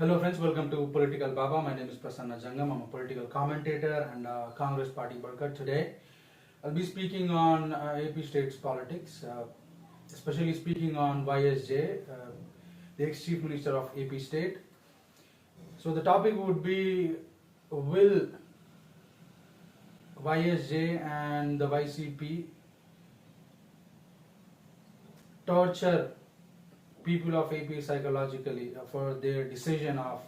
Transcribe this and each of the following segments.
Hello friends, welcome to Political Baba. My name is Prasanna Jangam. I'm a political commentator and a Congress party worker. Today I'll be speaking on AP states politics, especially speaking on YSJ, the ex-chief minister of AP state. So the topic would be, will YSJ and the YCP torture people of AP psychologically for their decision of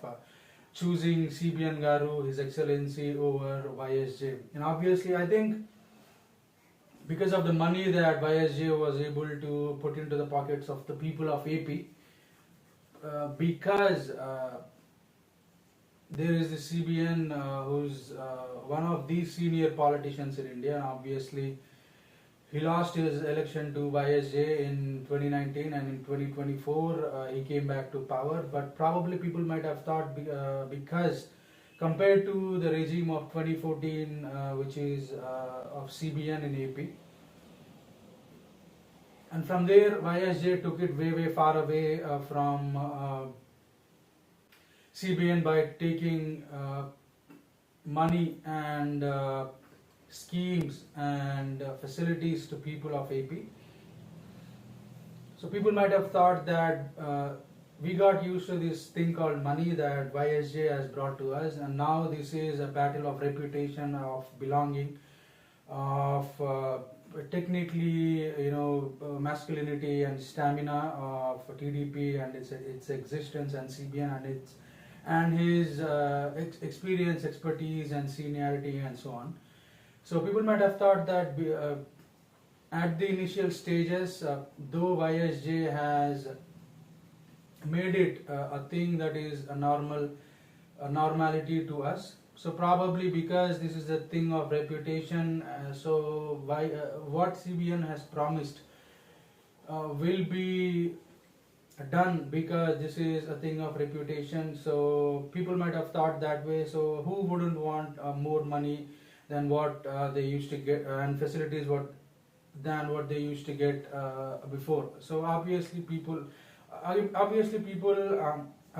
choosing CBN Garu, His Excellency, over YSJ. And obviously, I think because of the money that YSJ was able to put into the pockets of the people of AP, because there is the CBN who's one of the senior politicians in India, and obviously he lost his election to YSJ in 2019, and in 2024 he came back to power. But probably people might have thought because compared to the regime of 2014, which is of CBN in AP, and from there YSJ took it way far away from CBN by taking money and schemes and facilities to people of AP. So people might have thought that we got used to this thing called money that YSJ has brought to us, and now this is a battle of reputation, of belonging, of technically, masculinity and stamina of TDP and its existence, and CBN and his experience, expertise, and seniority, and so on. So people might have thought that at the initial stages, though YSJ has made it a thing that is a normality to us, so probably because this is a thing of reputation, what CBN has promised will be done because this is a thing of reputation. So people might have thought that way. So who wouldn't want more money than what they used to get, and facilities than what they used to get before? So obviously people are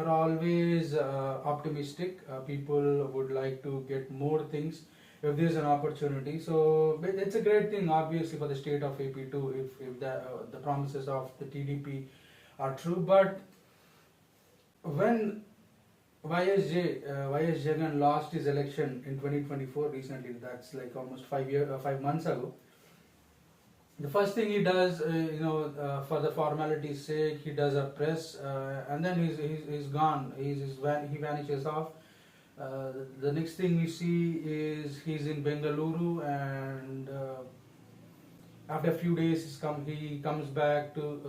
always optimistic. People would like to get more things if there's an opportunity. So it's a great thing, obviously, for the state of AP too, if the promises of the TDP are true. But when YS Jagan lost his election in 2024 recently, that's like almost 5 months ago, the first thing he does, for the formality's sake, he does a press, and then he's gone. He vanishes off. The next thing we see is he's in Bengaluru, and after a few days he comes back to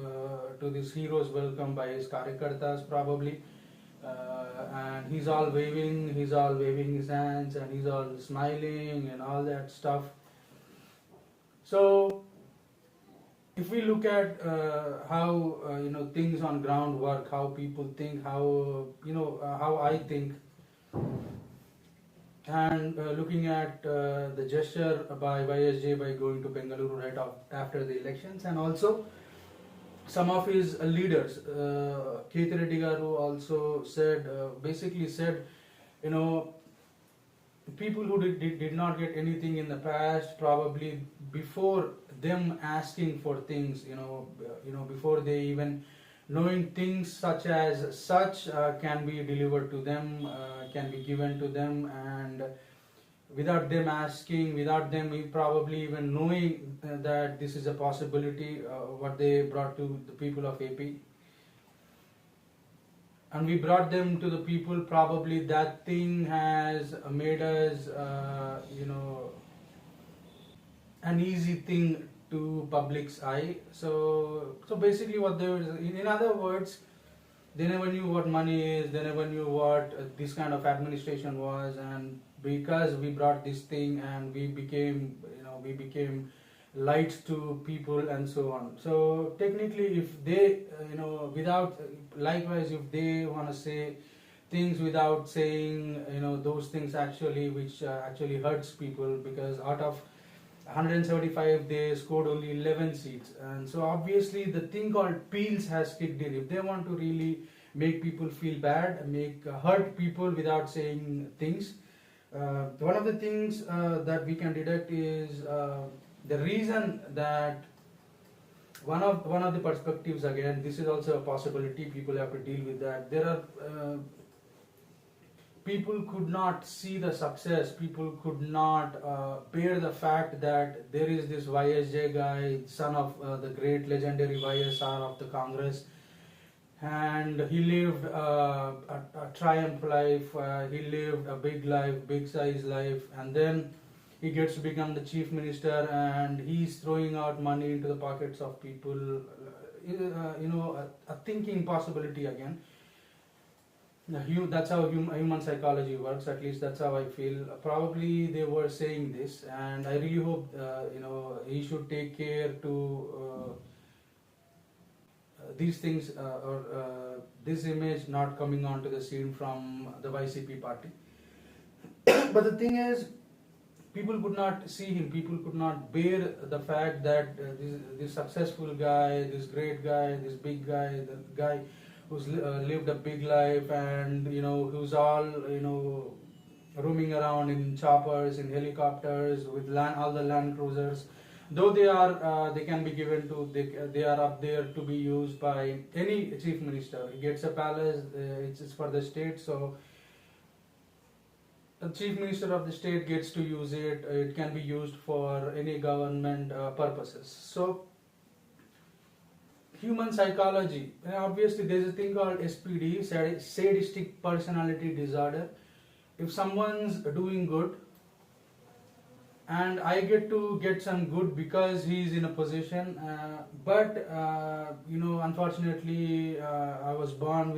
this hero's welcome by his karyakartas probably. And he's all waving his hands, and he's all smiling and all that stuff. So if we look at how things on ground work, how people think, how I think, and looking at the gesture by YSJ by going to Bengaluru right after the elections, and also some of his leaders, Kethi Reddy Garu also basically said, people who did not get anything in the past, probably before them asking for things, before they even knowing things such can be delivered to them, can be given to them, and without them asking, without them probably even knowing that this is a possibility, what they brought to the people of AP. And we brought them to the people, probably that thing has made us, an easy thing to public's eye. So basically what they were, in other words, they never knew what money is, they never knew what this kind of administration was, and because we brought this thing and we became lights to people and so on. So technically, if they, if they want to say things without saying, those things actually, which actually hurts people, because out of 175 they scored only 11 seats, and so obviously the thing called peels has kicked in. If they want to really make people feel bad, make hurt people without saying things. One of the things that we can deduct is the reason that one of the perspectives, again, this is also a possibility, people have to deal with that. There are people could not see the success, people could not bear the fact that there is this YSJ guy, son of the great legendary YSR of the Congress, and he lived a triumph life, he lived a big life, big size life, and then he gets to become the chief minister and he's throwing out money into the pockets of people. A thinking possibility again. That's how human psychology works, at least that's how I feel. Probably they were saying this, and I really hope he should take care to these things, or this image not coming onto the scene from the YCP party. But the thing is, people could not see him, people could not bear the fact that this successful guy, this great guy, this big guy, the guy who's lived a big life, and who's all roaming around in choppers, in helicopters, with all the land cruisers, though they can be given to, they are up there to be used by any chief minister. He gets a palace, it's for the state, so the chief minister of the state gets to use it. It can be used for any government purposes. So human psychology, obviously there's a thing called SPD, sadistic personality disorder. If someone's doing good and I get to get some good because he's in a position, but unfortunately I was born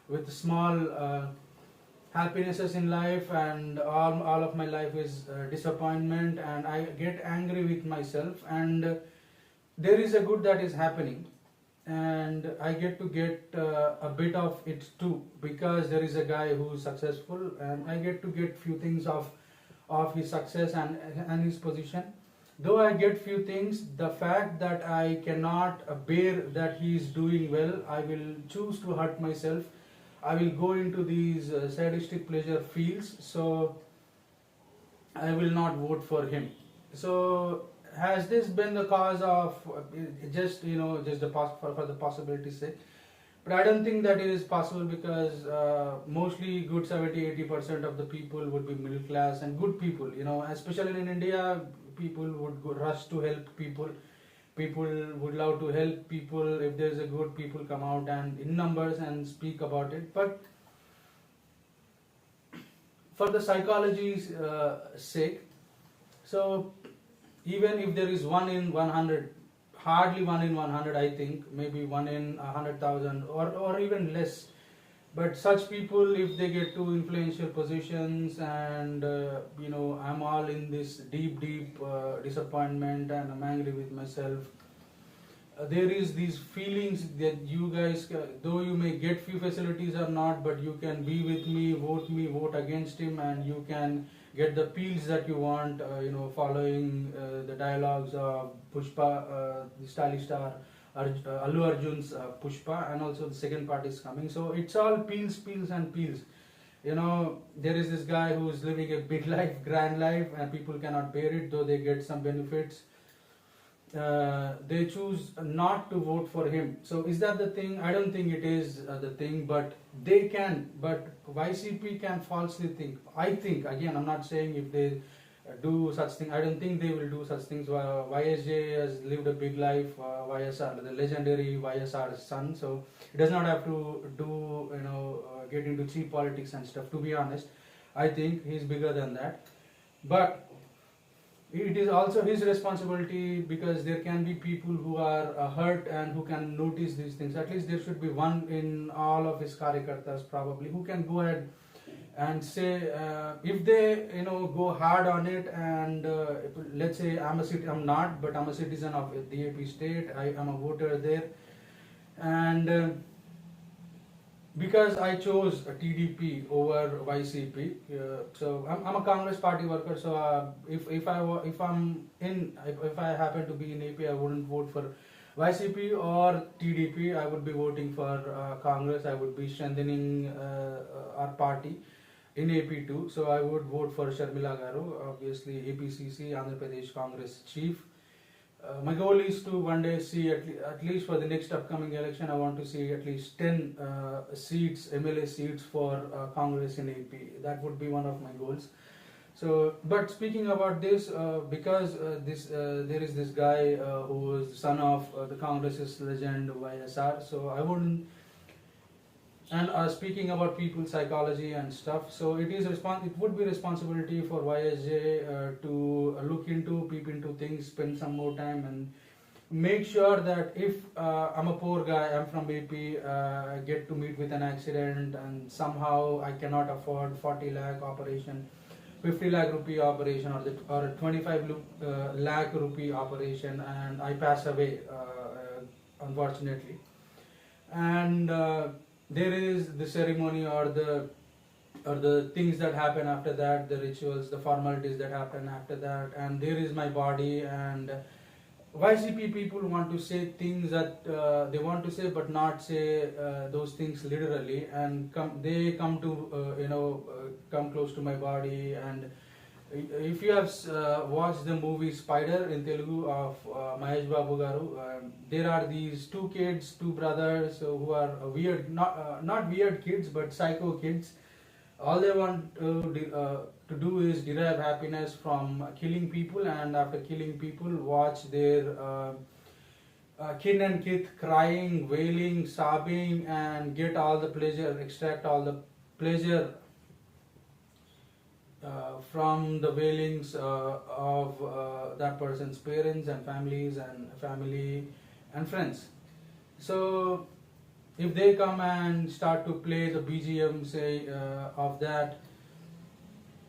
with small happinesses in life, and all of my life is disappointment, and I get angry with myself, and there is a good that is happening, and I get to get a bit of it too, because there is a guy who is successful, and I get to get few things of his success and his position. Though I get few things, the fact that I cannot bear that he is doing well, I will choose to hurt myself. I will go into these sadistic pleasure fields, so I will not vote for him. So has this been the cause of just for the possibility's sake? But I don't think that it is possible, because mostly good 70-80% of the people would be middle class and good people. Especially in India, people would rush to help people. People would love to help people. If there's a good, people come out and in numbers and speak about it. But for the psychology's sake, so even if there is 1 in 100, hardly 1 in 100, I think, maybe 1 in 100,000 or even less. But such people, if they get to influential positions, and I'm all in this deep disappointment, and I'm angry with myself, there is these feelings that you guys, though you may get few facilities or not, but you can be with me, vote against him, and you can get the peels that you want, following the dialogues of Pushpa, the stylish star, Allu Arjun's Pushpa, and also the second part is coming. So it's all peels and peels. There is this guy who is living a big life, grand life, and people cannot bear it, though they get some benefits. They choose not to vote for him. So is that the thing? I don't think it is the thing, but they can. But YCP can falsely think. I think, again, I'm not saying if they do such thing, I don't think they will do such things. YSJ has lived a big life, YSR, the legendary YSR's son, so he does not have to do, get into cheap politics and stuff. To be honest, I think he's bigger than that. But it is also his responsibility, because there can be people who are hurt and who can notice these things. At least there should be one in all of his karyakartas probably who can go ahead and say, if they go hard on it, and let's say I'm not, but I'm a citizen of the AP state, I am a voter there, and because I chose a TDP over YCP, so I'm a Congress party worker. So if I happen to be in AP, I wouldn't vote YCP or TDP, I would be voting for Congress. I would be strengthening our party in AP too. So I would vote for Sharmila Garu, obviously APCC, Andhra Pradesh Congress chief. My goal is to one day see at least for the next upcoming election, I want to see at least 10 seats, MLA seats for Congress in AP. That would be one of my goals. So, but speaking about this, because there is this guy who is the son of the Congress's legend YSR. So I wouldn't. And speaking about people's psychology and stuff, so it would be responsibility for YSJ to look into, peep into things, spend some more time, and make sure that if I'm a poor guy, I'm from AP, I get to meet with an accident, and somehow I cannot afford 40 lakh operation, 50 lakh rupee operation, or a 25 lakh rupee operation, and I pass away, unfortunately, and there is the ceremony or the things that happen after that, the rituals, the formalities that happen after that, and there is my body. And YCP people want to say things that they want to say, but not say those things literally, and they come to come close to my body. And if you have watched the movie Spider in Telugu of Mahesh Babu Garu, there are these two kids, two brothers who are weird, not weird kids, but psycho kids. All they want to do is derive happiness from killing people, and after killing people, watch their kin and kith crying, wailing, sobbing, and get all the pleasure, extract all the pleasure from the wailings of that person's parents and families and family and friends. So if they come and start to play the BGM, say, of that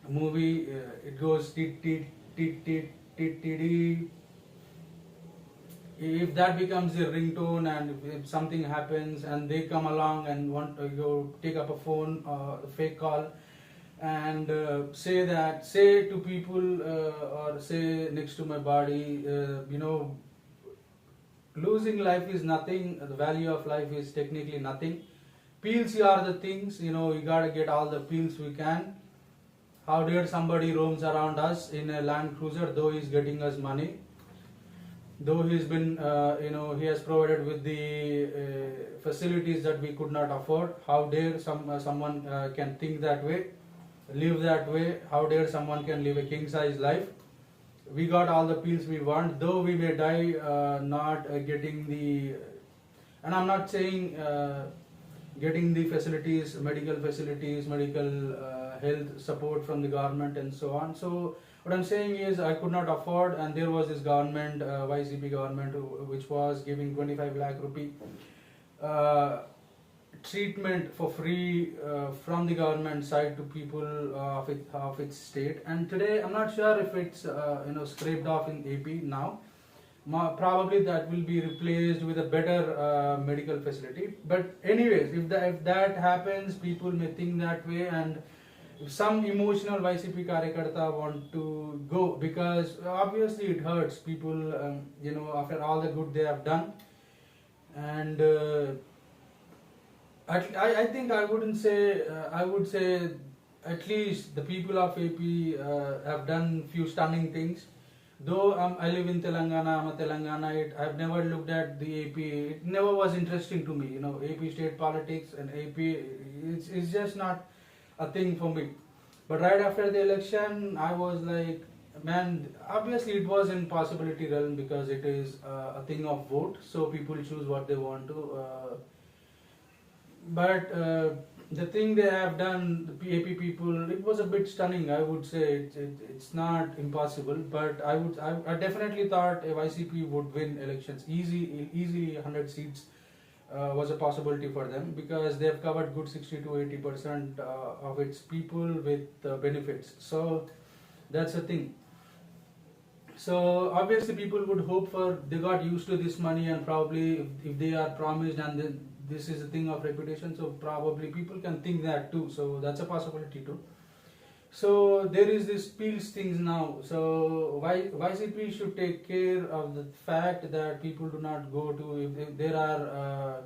movie, it goes tit tit tit tit tit tit. If that becomes a ringtone, and if something happens and they come along and want to go take up a phone, a fake call, and say to people, or say next to my body, losing life is nothing, the value of life is technically nothing. Pills are the things, you gotta get all the pills we can. How dare somebody roams around us in a Land Cruiser, though he's getting us money, though he's been, he has provided with the facilities that we could not afford. How dare someone can think that way, live that way? How dare someone can live a king size life? We got all the pills we want, though we may die not getting the, and I'm not saying getting the facilities, medical health support from the government and so on. So what I'm saying is I could not afford, and there was this government, YCP government, which was giving 25 lakh rupee treatment for free from the government side to people of its state. And today I'm not sure if it's scraped off in AP now. Probably that will be replaced with a better medical facility. But anyways, if that happens, people may think that way, and if some emotional YCP Karyakarta want to go, because obviously it hurts people, after all the good they have done. And I think I wouldn't say, I would say at least the people of AP have done few stunning things. Though I live in Telangana, I'm a Telanganite, I've never looked at the AP, it never was interesting to me, AP state politics and AP, it's just not a thing for me. But right after the election, I was like, man, obviously it was in possibility realm, because it is a thing of vote, so people choose what they want to. But the thing they have done, the AP people, it was a bit stunning. I would say it's not impossible, but I definitely thought a YCP would win elections easily. 100 seats was a possibility for them, because they have covered good 60 to 80% of its people with benefits. So that's the thing. So obviously people would hope for, they got used to this money, and probably if they are promised, and then this is a thing of reputation, so probably people can think that too. So that's a possibility too. So there is this peels things now. So YCP should take care of the fact that people do not go to, if there are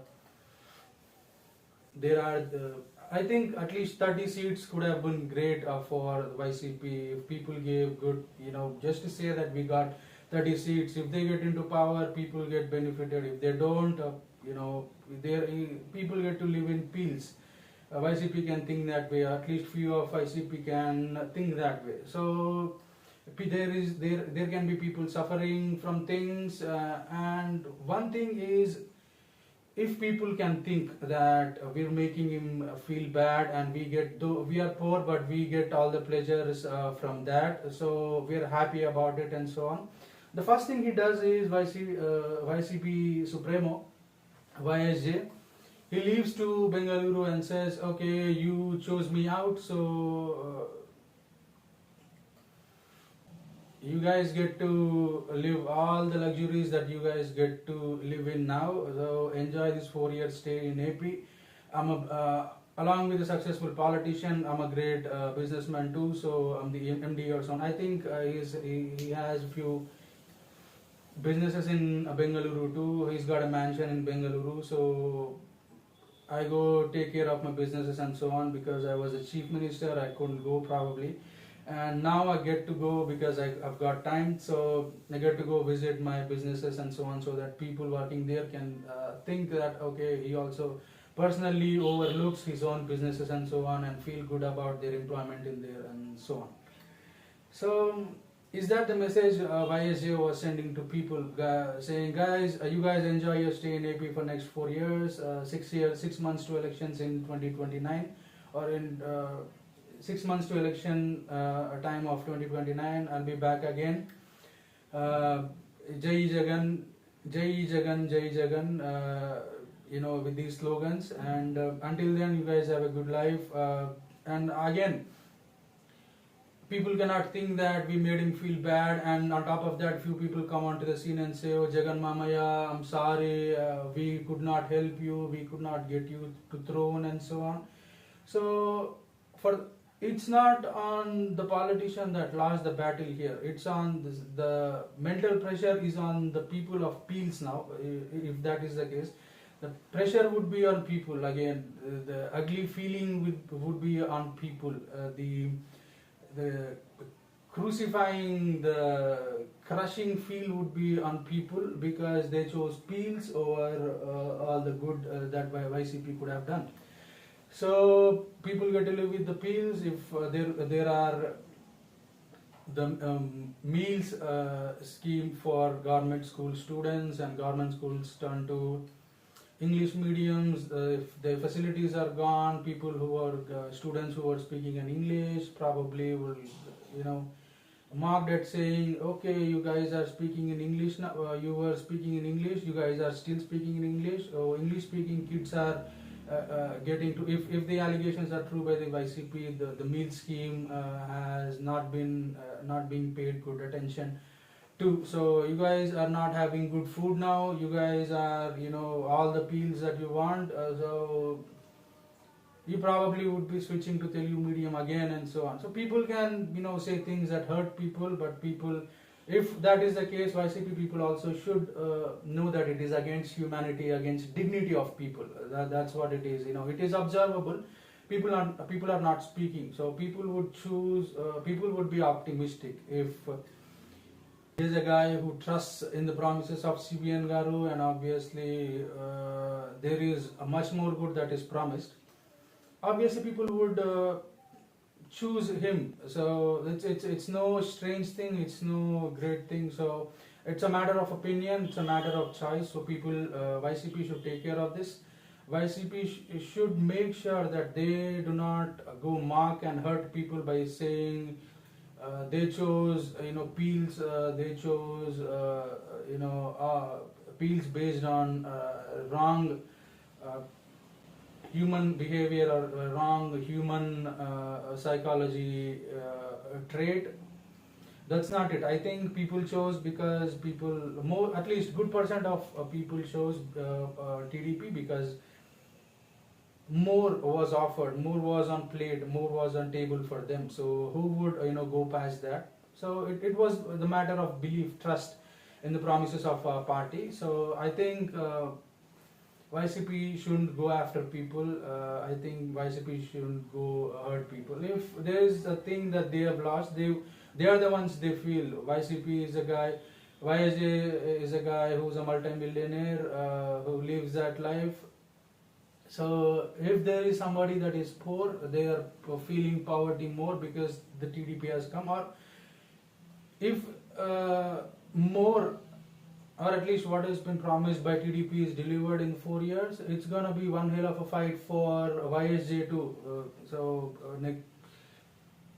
the, I think at least 30 seats could have been great for YCP if people gave good, just to say that we got 30 seats. If they get into power, people get benefited. If they don't, there people get to live in peels. YCP can think that way. At least few of YCP can think that way. So there can be people suffering from things, and one thing is, if people can think that we're making him feel bad, and we are poor but we get all the pleasures from that, so we're happy about it and so on. The first thing he does is YCP Supremo, YSJ. He leaves to Bengaluru and says, okay, you chose me out, so you guys get to live all the luxuries that you guys get to live in now. So enjoy this 4-year stay in AP. Along with a successful politician, I'm a great businessman too. So I'm the MD or something. I think he has a few businesses in Bengaluru too. He's got a mansion in Bengaluru. So I go take care of my businesses and so on, because I was a chief minister. I couldn't go probably. And now I get to go because I've got time, so I get to go visit my businesses and so on, so that people working there can think that okay, he also personally overlooks his own businesses and so on, and feel good about their employment in there and so on. So is that the message YSJ was sending to people, saying, guys, you guys enjoy your stay in AP for next 4 years, 6 months to elections in 2029, or in 6 months to election time of 2029, I'll be back again. Jai Jagan, Jai Jagan, Jai Jagan, with these slogans. And until then, you guys have a good life. And again, people cannot think that we made him feel bad, and on top of that, few people come onto the scene and say, oh, Jagan Mamaya, I'm sorry, we could not help you, we could not get you to throne and so on. So it's not on the politician that lost the battle here. It's on the mental pressure is on the people of Peels now. If that is the case, the pressure would be on people again. The ugly feeling would be on people. The crucifying, the crushing feel would be on people, because they chose Peels over all the good that YCP could have done. So people get to live with the peels. If there are the meals scheme for government school students, and government schools turn to English mediums, if the facilities are gone, people who are students who are speaking in English probably will mocked at saying, okay, you guys are speaking in English now, you were speaking in English, you guys are still speaking in English. So English speaking kids are getting to, if the allegations are true by the YCP, the meal scheme has not being paid good attention to. So you guys are not having good food now. You guys are all the peels that you want. So you probably would be switching to Telugu medium again and so on. So people can say things that hurt people, but people, if that is the case, YCP people also should know that it is against humanity, against dignity of people. That's what it is. It is observable. People are not speaking. So people would choose. People would be optimistic if there is a guy who trusts in the promises of CBN Garu, and obviously there is a much more good that is promised. Obviously, people would choose him. So it's no strange thing, it's no great thing. So it's a matter of opinion, it's a matter of choice. So people, YCP should take care of this. YCP should make sure that they do not go mock and hurt people by saying they chose peels, they chose peels based on wrong human behavior or wrong human psychology trait. That's not it. I think people chose because at least good percent of people chose TDP because more was offered, more was on plate, more was on table for them. So who would go past that? So it was the matter of belief, trust in the promises of a party. So I think YCP shouldn't go after people. I think YCP shouldn't go hurt people. If there is a thing that they have lost, they are the ones they feel. YCP is a guy. YSJ is a guy who's a multi-millionaire who lives that life. So if there is somebody that is poor, they are feeling poverty more because the TDP has come. Or if more, or at least what has been promised by TDP is delivered in 4 years, it's gonna be one hell of a fight for YSJ too.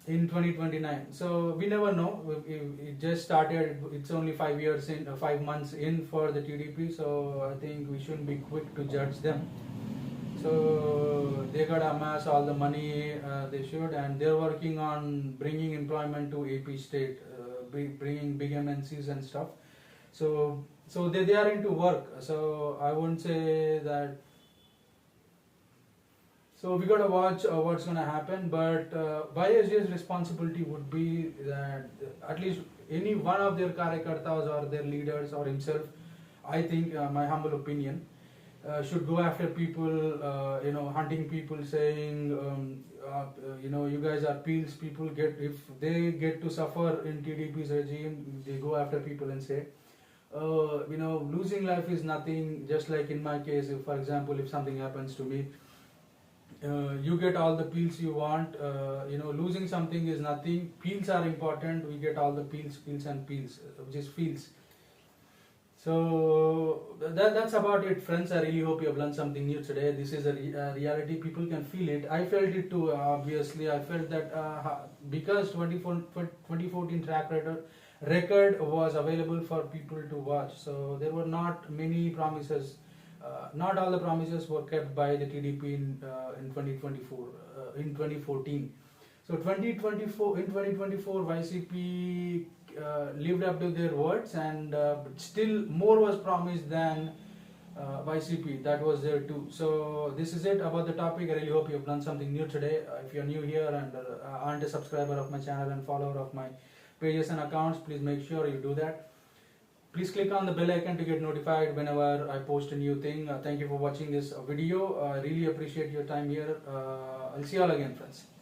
In 2029. So we never know. It just started. It's only 5 years in, 5 months in for the TDP. So I think we shouldn't be quick to judge them. So they got to amass all the money they should, and they're working on bringing employment to AP state, bringing big MNCs and stuff. So they are into work. So I wouldn't say that. So we got to watch what's going to happen. But YSJ's responsibility would be that at least any one of their karyakartas or their leaders or himself, I think, my humble opinion, should go after people, hunting people, saying, you guys are peels. People if they get to suffer in TDP's regime, they go after people and say, losing life is nothing. Just like in my case, if, for example, if something happens to me, you get all the peels you want. Losing something is nothing. Peels are important. We get all the peels and peels, which is fields. So that's about it, friends. I really hope you have learned something new today. This is a reality. People can feel it. I felt it too, obviously. I felt that because 2014 track record was available for people to watch. So there were not many promises. Not all the promises were kept by the TDP in 2024, in 2014. So in 2024, YCP lived up to their words, and still more was promised than YCP. That was there too. So this is it about the topic. I really hope you have learned something new today. If you are new here and aren't a subscriber of my channel and follower of my pages and accounts, please make sure you do that. Please click on the bell icon to get notified whenever I post a new thing. Thank you for watching this video. I really appreciate your time here. I'll see you all again, friends.